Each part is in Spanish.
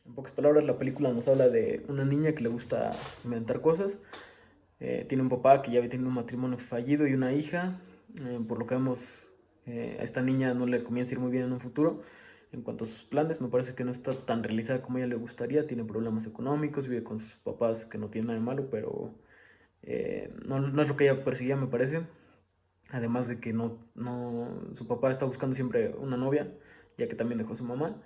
En pocas palabras, la película nos habla de una niña que le gusta inventar cosas. Tiene un papá que ya tiene un matrimonio fallido y una hija. Por lo que vemos, a esta niña no le comienza a ir muy bien en un futuro. En cuanto a sus planes, me parece que no está tan realizada como a ella le gustaría. Tiene problemas económicos, vive con sus papás, que no tiene nada de malo, pero no es lo que ella perseguía, me parece. Además de que su papá está buscando siempre una novia, ya que también dejó a su mamá.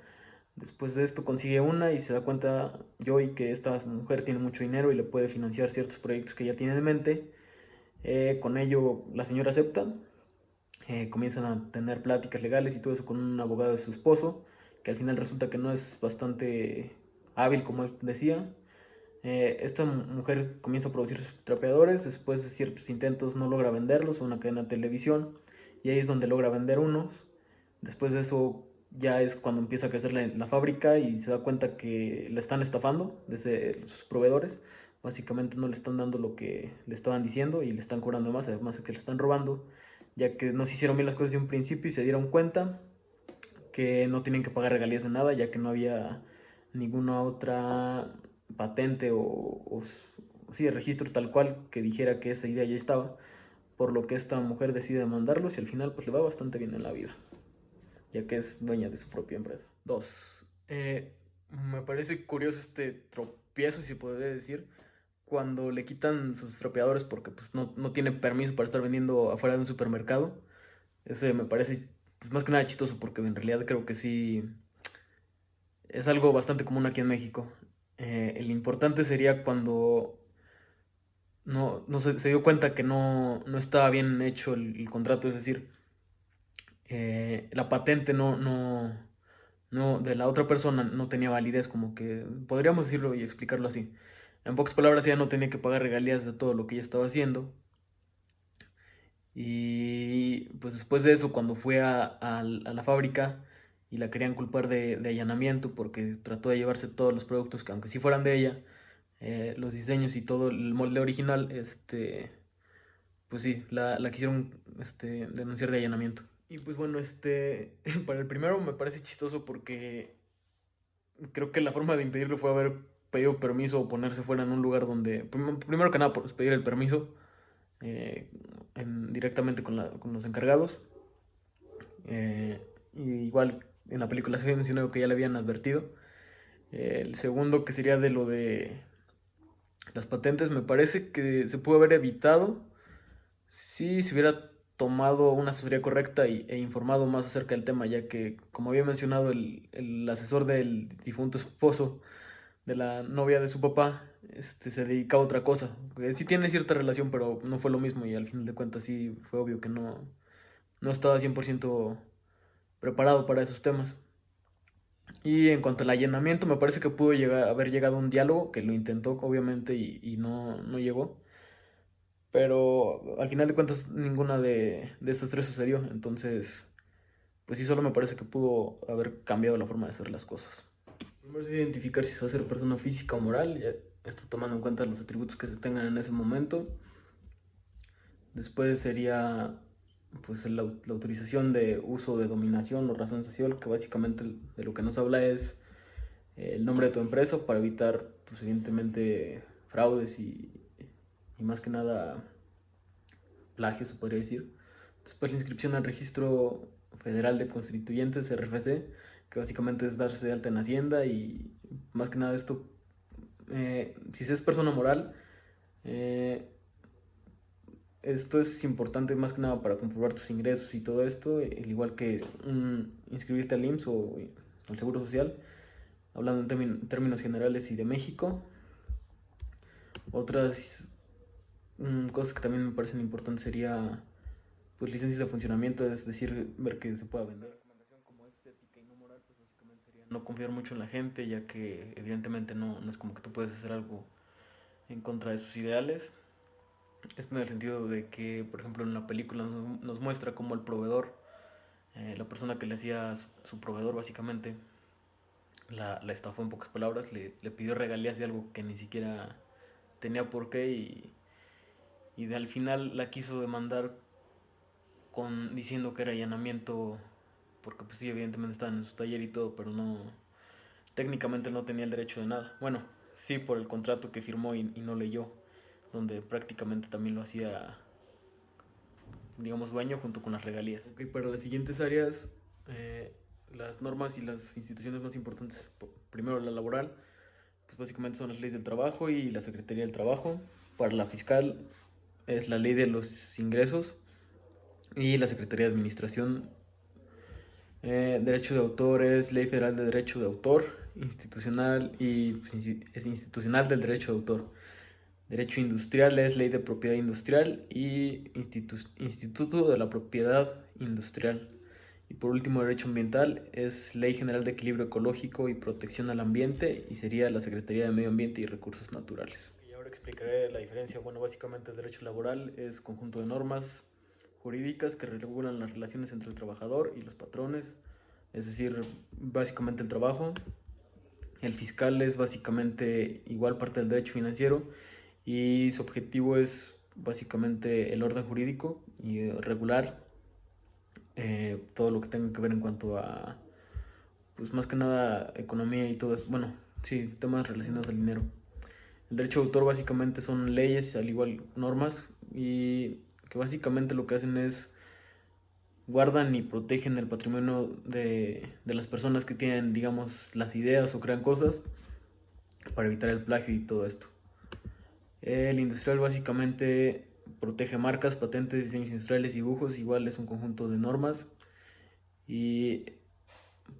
Después de esto consigue una y se da cuenta Joey que esta mujer tiene mucho dinero y le puede financiar ciertos proyectos que ella tiene en mente. Con ello la señora acepta, comienzan a tener pláticas legales y todo eso con un abogado de su esposo, que al final resulta que no es bastante hábil como él decía. Esta mujer comienza a producir sus trapeadores, después de ciertos intentos no logra venderlos a una cadena de televisión y ahí es donde logra vender unos. Después de eso ya es cuando empieza a crecer la fábrica y se da cuenta que le están estafando desde sus proveedores. Básicamente no le están dando lo que le estaban diciendo y le están cobrando más, además de que le están robando, ya que no se hicieron bien las cosas de un principio y se dieron cuenta que no tienen que pagar regalías de nada, ya que no había ninguna otra patente o sí, registro tal cual que dijera que esa idea ya estaba, por lo que esta mujer decide demandarlos y al final pues le va bastante bien en la vida, ya que es dueña de su propia empresa. Dos, me parece curioso este tropiezo, si podría decir, cuando le quitan sus tropeadores porque pues no tiene permiso para estar vendiendo afuera de un supermercado. Ese me parece pues, más que nada chistoso porque en realidad creo que sí es algo bastante común aquí en México. El importante sería cuando no se dio cuenta que no estaba bien hecho el contrato, es decir, la patente no de la otra persona no tenía validez, como que podríamos decirlo y explicarlo así. En pocas palabras, ella no tenía que pagar regalías de todo lo que ella estaba haciendo. Y pues después de eso, cuando fue a la fábrica y la querían culpar de allanamiento porque trató de llevarse todos los productos que aunque sí fueran de ella, los diseños y todo el molde original, pues sí, la quisieron denunciar de allanamiento. Y pues bueno, para el primero me parece chistoso porque creo que la forma de impedirlo fue haber pedido permiso o ponerse fuera en un lugar donde, primero que nada, pues pedir el permiso eh, directamente con los encargados. Y igual en la película se había mencionado que ya le habían advertido. El segundo, que sería de lo de las patentes, me parece que se pudo haber evitado si se hubiera tomado una asesoría correcta e informado más acerca del tema, ya que, como había mencionado, el asesor del difunto esposo de la novia de su papá se dedicaba a otra cosa. Sí tiene cierta relación, pero no fue lo mismo y al final de cuentas sí fue obvio que no estaba 100% preparado para esos temas. Y en cuanto al allanamiento, me parece que pudo haber llegado a un diálogo, que lo intentó obviamente y no llegó. Pero al final de cuentas ninguna de estas tres sucedió. Entonces, pues sí, solo me parece que pudo haber cambiado la forma de hacer las cosas. Primero es identificar si se va a ser persona física o moral, ya esto tomando en cuenta los atributos que se tengan en ese momento. Después sería pues la autorización de uso de dominación o razón social, que básicamente de lo que nos habla es el nombre de tu empresa para evitar, pues evidentemente, fraudes y más que nada plagio, se podría decir. Después la inscripción al Registro Federal de Constituyentes, RFC, que básicamente es darse de alta en Hacienda y más que nada esto, si se es persona moral, eh, esto es importante más que nada para comprobar tus ingresos y todo esto, al igual que inscribirte al IMSS o al Seguro Social, hablando en términos generales y de México. Otras cosas que también me parecen importantes sería pues licencias de funcionamiento, es decir, ver que se pueda vender. Recomendación como es ética y no moral, pues básicamente sería no confiar mucho en la gente, ya que evidentemente no es como que tú puedes hacer algo en contra de sus ideales. Esto en el sentido de que, por ejemplo, en la película nos muestra cómo el proveedor, la persona que le hacía su proveedor básicamente, la estafó en pocas palabras, le pidió regalías de algo que ni siquiera tenía por qué y al final la quiso demandar diciendo que era allanamiento porque pues sí, evidentemente estaban en su taller y todo, pero técnicamente no tenía el derecho de nada. Bueno, sí por el contrato que firmó y no leyó, donde prácticamente también lo hacía, digamos, dueño junto con las regalías. Okay, para las siguientes áreas, las normas y las instituciones más importantes, primero la laboral, pues básicamente son las leyes del trabajo y la Secretaría del Trabajo. Para la fiscal es la ley de los ingresos y la Secretaría de Administración. Derecho de autor es Ley Federal de Derecho de Autor, institucional y es institucional del derecho de autor. Derecho industrial es Ley de Propiedad Industrial y Instituto de la Propiedad Industrial. Y por último, derecho ambiental es Ley General de Equilibrio Ecológico y Protección al Ambiente y sería la Secretaría de Medio Ambiente y Recursos Naturales. Y ahora explicaré la diferencia. Bueno, básicamente el derecho laboral es conjunto de normas jurídicas que regulan las relaciones entre el trabajador y los patrones, es decir, básicamente el trabajo. El fiscal es básicamente igual parte del derecho financiero y su objetivo es básicamente el orden jurídico y regular todo lo que tenga que ver en cuanto a, pues más que nada, economía y todo eso. Bueno, sí, temas relacionados al dinero. El derecho de autor básicamente son leyes, al igual normas, y que básicamente lo que hacen es guardan y protegen el patrimonio de las personas que tienen, digamos, las ideas o crean cosas para evitar el plagio y todo esto. El industrial básicamente protege marcas, patentes, diseños industriales, dibujos, igual es un conjunto de normas y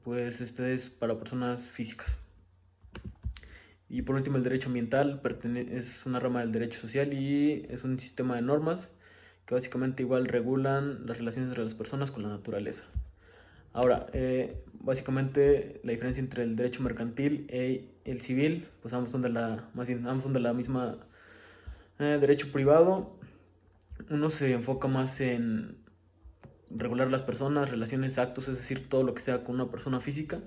pues este es para personas físicas. Y por último el derecho ambiental es una rama del derecho social y es un sistema de normas que básicamente igual regulan las relaciones entre las personas con la naturaleza. Ahora, básicamente la diferencia entre el derecho mercantil y el civil, pues ambos son de la misma derecho privado. Uno se enfoca más en regular las personas, relaciones, actos, es decir, todo lo que sea con una persona física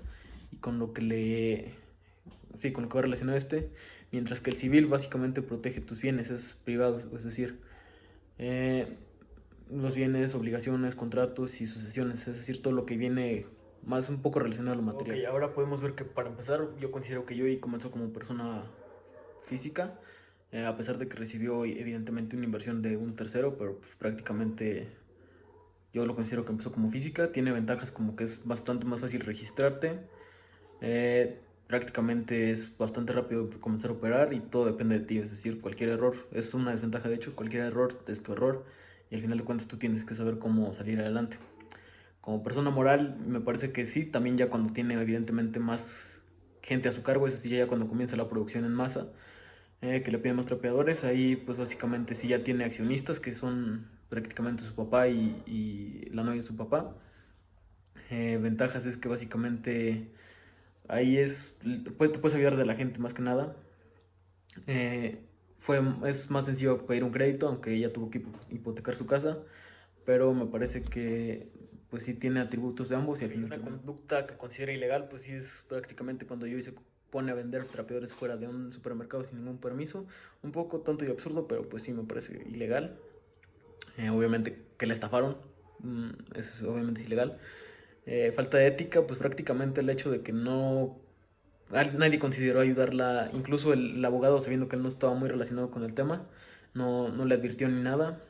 y con lo que con lo que va relacionado mientras que el civil básicamente protege tus bienes, es privado, es decir, los bienes, obligaciones, contratos y sucesiones, es decir, todo lo que viene más un poco relacionado a lo material. Okay, ahora podemos ver que para empezar, yo considero que Yoi comenzó como persona física, a pesar de que recibió evidentemente una inversión de un tercero, pero pues, prácticamente yo lo considero que empezó como física. Tiene ventajas como que es bastante más fácil registrarte, prácticamente es bastante rápido comenzar a operar y todo depende de ti, es decir, cualquier error es una desventaja, de hecho cualquier error es tu error y al final de cuentas tú tienes que saber cómo salir adelante. Como persona moral me parece que sí, también ya cuando tiene evidentemente más gente a su cargo, es decir, ya cuando comienza la producción en masa, que le piden más trapeadores, ahí pues básicamente sí ya tiene accionistas que son prácticamente su papá y la novia de su papá. Ventajas es que básicamente ahí te puedes ayudar de la gente más que nada. Es más sencillo pedir un crédito, aunque ella tuvo que hipotecar su casa, pero me parece que pues sí tiene atributos de ambos y al final una conducta que considera ilegal pues sí es prácticamente cuando Yoi se pone a vender trapeadores fuera de un supermercado sin ningún permiso, un poco tonto y absurdo, pero pues sí me parece ilegal. Obviamente que la estafaron, eso obviamente es ilegal. Falta de ética, pues prácticamente el hecho de que nadie consideró ayudarla, incluso el abogado, sabiendo que él no estaba muy relacionado con el tema, no le advirtió ni nada.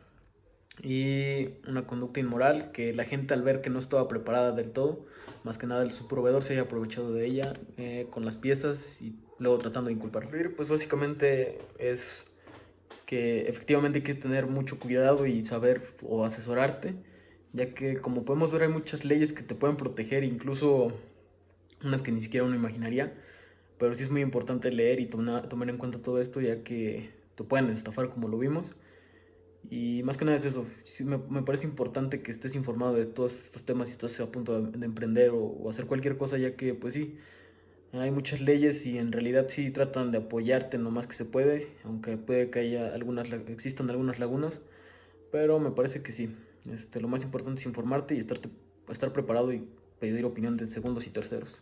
Y una conducta inmoral, que la gente al ver que no estaba preparada del todo, más que nada su proveedor se haya aprovechado de ella con las piezas y luego tratando de inculparla. Pues básicamente es que efectivamente hay que tener mucho cuidado y saber o asesorarte, ya que como podemos ver hay muchas leyes que te pueden proteger, incluso unas que ni siquiera uno imaginaría, pero sí es muy importante leer y tomar en cuenta todo esto, ya que te pueden estafar como lo vimos. Y más que nada es eso, sí, me parece importante que estés informado de todos estos temas si estás a punto de emprender o hacer cualquier cosa, ya que pues sí, hay muchas leyes y en realidad sí tratan de apoyarte en lo más que se puede, aunque puede que existan algunas lagunas, pero me parece que sí, lo más importante es informarte y estar preparado y pedir opinión de segundos y terceros.